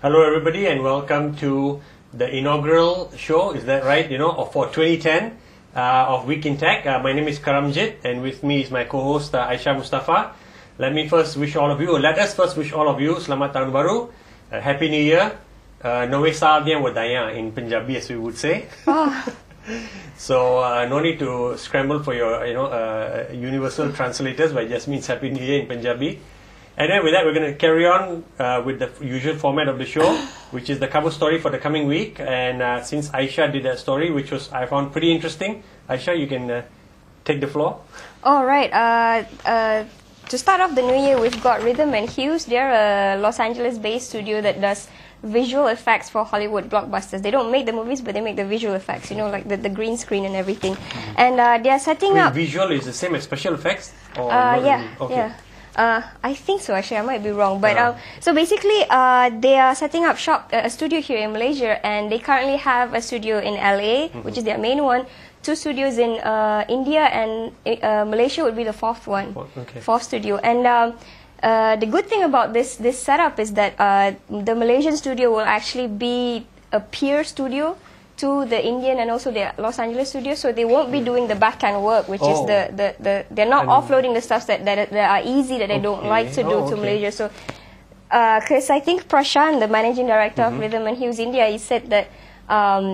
Hello everybody and welcome to the inaugural show, is that right, for 2010 of Week in Tech. My name is Karamjit and with me is my co-host Aisyah Mustafa. Let us first wish all of you Selamat Tahun Baru, Happy New Year, Nowe Saal Dien Wadaya in Punjabi, as we would say. So no need to scramble for your universal translators, but it just means Happy New Year in Punjabi. And then with that, we're going to carry on with the usual format of the show, which is the cover story for the coming week. And since Aisyah did that story, which I found pretty interesting, Aisyah, you can take the floor. All right. To start off the new year, we've got Rhythm and Hues. They're a Los Angeles-based studio that does visual effects for Hollywood blockbusters. They don't make the movies, but they make the visual effects, like the green screen and everything. And they're setting up... Visual is the same as special effects? Or yeah. I think so, actually. I might be wrong. But so basically, they are setting up a studio here in Malaysia, and they currently have a studio in LA, which is their main one, 2 studios in India, and Malaysia would be the 4th one, 4th studio. And the good thing about this setup is that the Malaysian studio will actually be a peer studio to the Indian and also the Los Angeles studio, so they won't be doing the back-end work, which is they're not offloading the stuff that are easy, that they don't like to do to Malaysia. So, because I think Prashant, the managing director of Rhythm and Hues India, he said that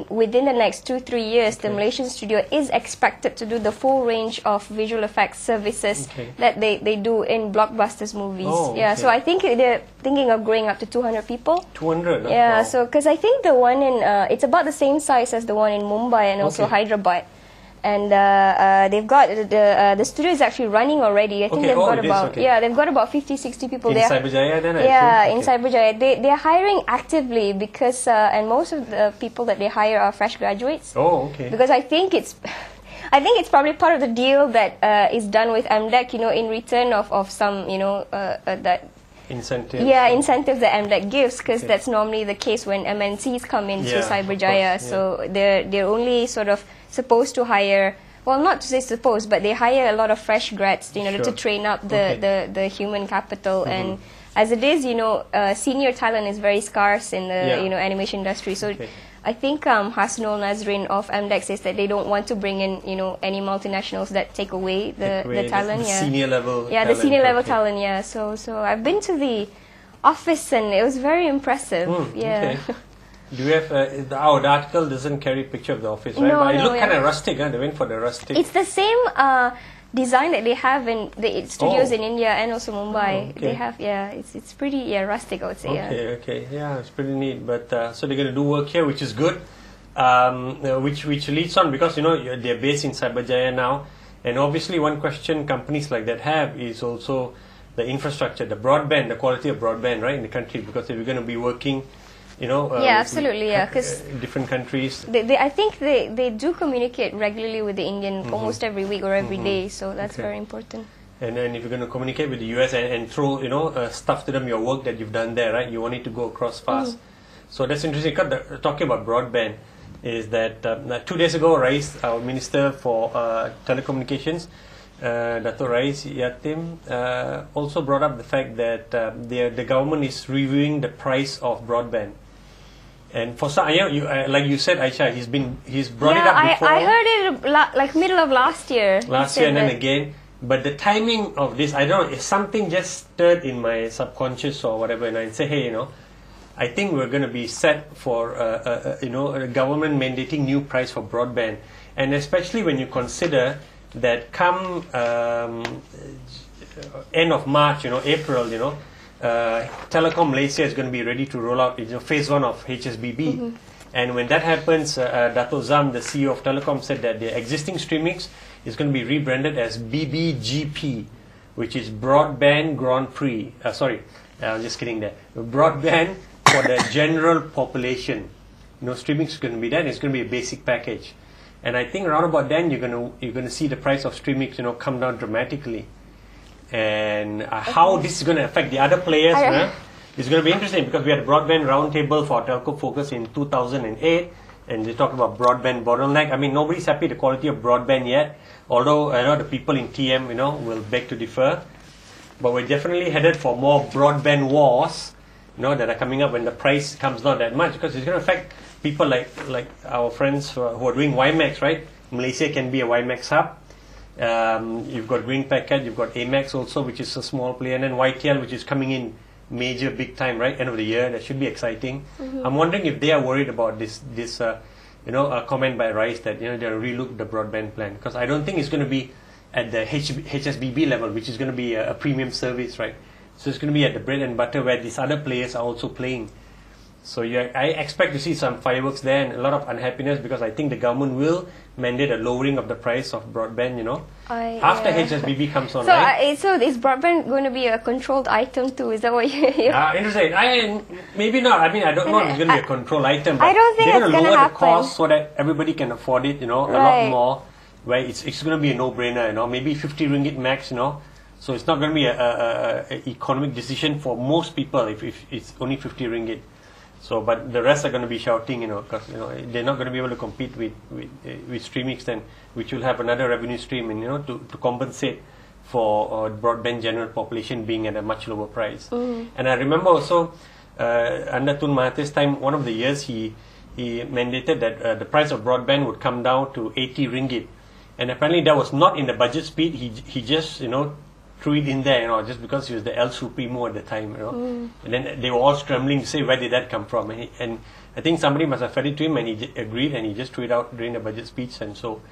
within the next 2-3 years, the Malaysian studio is expected to do the full range of visual effects services that they do in blockbusters movies. So I think they're thinking of growing up to 200 people. 200? Yeah, so because I think the one in, it's about the same size as the one in Mumbai and also Hyderabad. And they've got, the studio is actually running already. I think they've got about, they've got about 50-60 people there. In Cyberjaya then? In Cyberjaya. They're hiring actively because, and most of the people that they hire are fresh graduates. Because I think it's probably part of the deal that is done with MDEC, in return of some, that incentives. Yeah, incentives that MDEC gives, because that's normally the case when MNCs come into Cyberjaya. So they're only sort of supposed to hire, well, not to say supposed, but they hire a lot of fresh grads, to train up the human capital. And as it is, senior talent is very scarce in the animation industry. So I think Hasnul Nazrin of MDEC says that they don't want to bring in any multinationals that take away the talent. The senior level. Yeah, the senior level talent. Yeah. So I've been to the office and it was very impressive. Do you have the article doesn't carry a picture of the office, right? No, but it looked kind of rustic. They went for the rustic. It's the same design that they have in the studios in India and also Mumbai. They have, it's pretty rustic, I would say. It's pretty neat. But so they're going to do work here, which is good. Which leads on, because they're based in Cyberjaya now, and obviously one question companies like that have is also the infrastructure, the broadband, the quality of broadband, right, in the country, because if you're going to be working. Absolutely, because different countries. I think they do communicate regularly with the Indian almost every week or every day, so that's very important. And then if you're going to communicate with the US and throw stuff to them, your work that you've done there, right? You want it to go across fast. So that's interesting. Talking about broadband, is that 2 days ago, Rais, our Minister for Telecommunications, Dato' Rais Yatim, also brought up the fact that the government is reviewing the price of broadband. And for some, like you said, Aisyah, he's brought it up before. I heard it like middle of last year. Last year and then again. But the timing of this, I don't know, if something just stirred in my subconscious or whatever, and I say, hey, I think we're going to be set for, a government mandating new price for broadband. And especially when you consider that come end of March, April, Telecom Malaysia is going to be ready to roll out phase 1 of HSBB. And when that happens, Dato' Zam, the CEO of Telecom, said that the existing streamings is going to be rebranded as BBGP, which is Broadband Grand Prix. I'm just kidding there. Broadband for the general population. Streaming is going to be that. It's going to be a basic package. And I think around about then you're going to see the price of streaming come down dramatically. And how this is going to affect the other players is going to be interesting, because we had a broadband roundtable for Telco Focus in 2008, and they talked about broadband bottleneck. I mean, nobody's happy with the quality of broadband yet, although I know the people in TM will beg to differ. But we're definitely headed for more broadband wars that are coming up when the price comes down that much, because it's going to affect people like our friends who are doing WiMAX, right? Malaysia can be a WiMAX hub. You've got Green Packet, you've got Amex also, which is a small player, and then YTL, which is coming in major, big time, right? End of the year, that should be exciting. I'm wondering if they are worried about this comment by Rice that they'll relook the broadband plan, because I don't think it's going to be at the HSBB level, which is going to be a premium service, right? So it's going to be at the bread and butter where these other players are also playing. So I expect to see some fireworks there and a lot of unhappiness, because I think the government will mandate a lowering of the price of broadband, after HSBB comes on, right? So is broadband going to be a controlled item too? Is that what you're interesting. Maybe not. I mean, I don't know if it's going to be a controlled item, but I don't think they're going to lower happen. the cost so that everybody can afford it, a lot more, where it's going to be a no-brainer, maybe 50 ringgit max, So it's not going to be a economic decision for most people if it's only 50 ringgit. So, but the rest are going to be shouting, because they're not going to be able to compete with Streamix, then, which will have another revenue stream, and to compensate for broadband general population being at a much lower price. And I remember also under Tun Mahathir's time, one of the years he mandated that the price of broadband would come down to 80 ringgit, and apparently that was not in the budget speed. He just threw it in there, just because he was the El Supremo at the time, And then they were all scrambling to say, where did that come from? And I think somebody must have fed it to him, and he agreed, and he just threw it out during the budget speech. And so,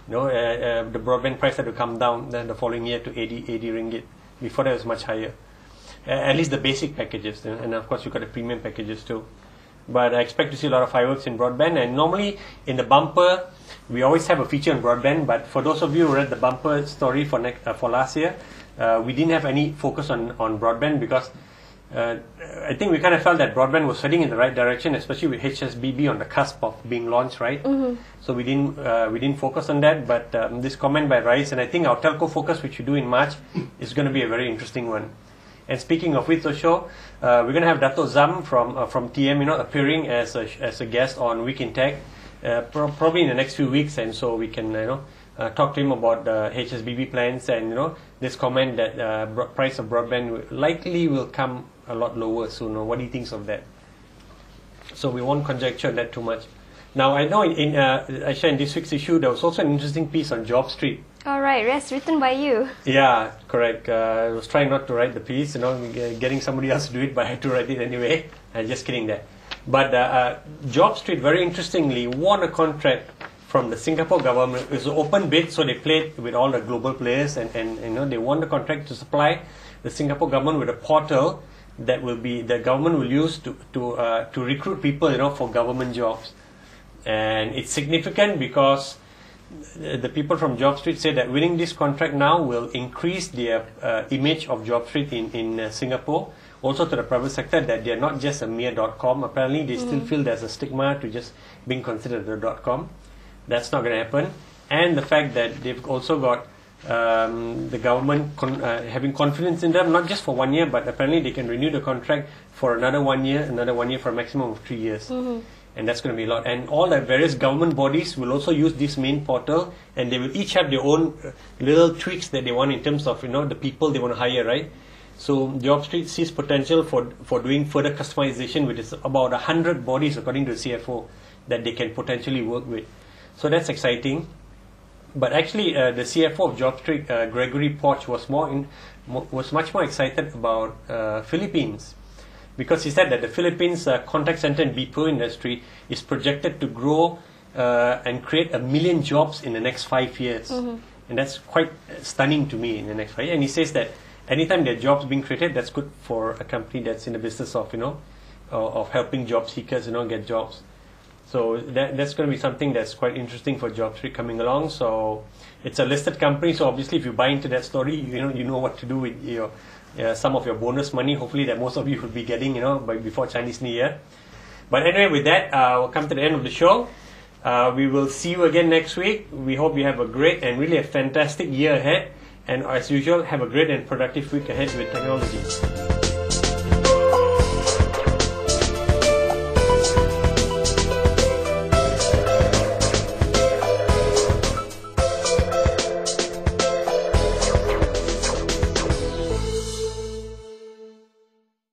the broadband price had to come down then the following year to 80 ringgit. Before that, it was much higher. At least the basic packages, and of course, you've got the premium packages too. But I expect to see a lot of fireworks in broadband. And normally, in the bumper, we always have a feature on broadband. But for those of you who read the bumper story for last year, we didn't have any focus on broadband, because I think we kind of felt that broadband was heading in the right direction, especially with HSBB on the cusp of being launched, right? So we didn't focus on that. But this comment by Rice, and I think our telco focus, which we do in March, is going to be a very interesting one. And speaking of which, Osho, we're going to have Dato' Zam from TM, appearing as a guest on Week in Tech, probably in the next few weeks, and so we can talk to him about the HSBB plans, and this comment that price of broadband likely will come a lot lower soon. What do you think of that? So we won't conjecture that too much. Now, I know in Aisha, in this week's issue, there was also an interesting piece on Job Street. All right, yes, written by you. Yeah, correct. I was trying not to write the piece, getting somebody else to do it, but I had to write it anyway. I'm just kidding there. But Job Street, very interestingly, won a contract from the Singapore government. It was an open bid, so they played with all the global players, and they won the contract to supply the Singapore government with a portal that the government will use to recruit people, for government jobs. And it's significant because the people from Job Street say that winning this contract now will increase their image of Job Street in Singapore, also to the private sector, that they're not just a mere .com. Apparently, they still feel there's a stigma to just being considered a .com. That's not going to happen. And the fact that they've also got the government having confidence in them, not just for 1 year, but apparently they can renew the contract for another 1 year, for a maximum of 3 years. And that's going to be a lot. And all the various government bodies will also use this main portal, and they will each have their own little tweaks that they want in terms of the people they want to hire, right? So Job Street sees potential for doing further customization, which is about 100 bodies according to the CFO that they can potentially work with. So that's exciting. But actually, the CFO of Job Street, Gregory Poch, was much more excited about Philippines, because he said that the Philippines contact center and BPO industry is projected to grow and create 1 million jobs in the next 5 years. And that's quite stunning to me, in the next 5 years. And he says that anytime there are jobs being created, that's good for a company that's in the business of of helping job seekers get jobs. So that's going to be something that's quite interesting for Job Street coming along. So it's a listed company, so obviously if you buy into that story, you know what to do with some of your bonus money, hopefully, that most of you will be getting before Chinese New Year. But anyway, with that, we'll come to the end of the show. We will see you again next week. We hope you have a great and really a fantastic year ahead. And as usual, have a great and productive week ahead with technology.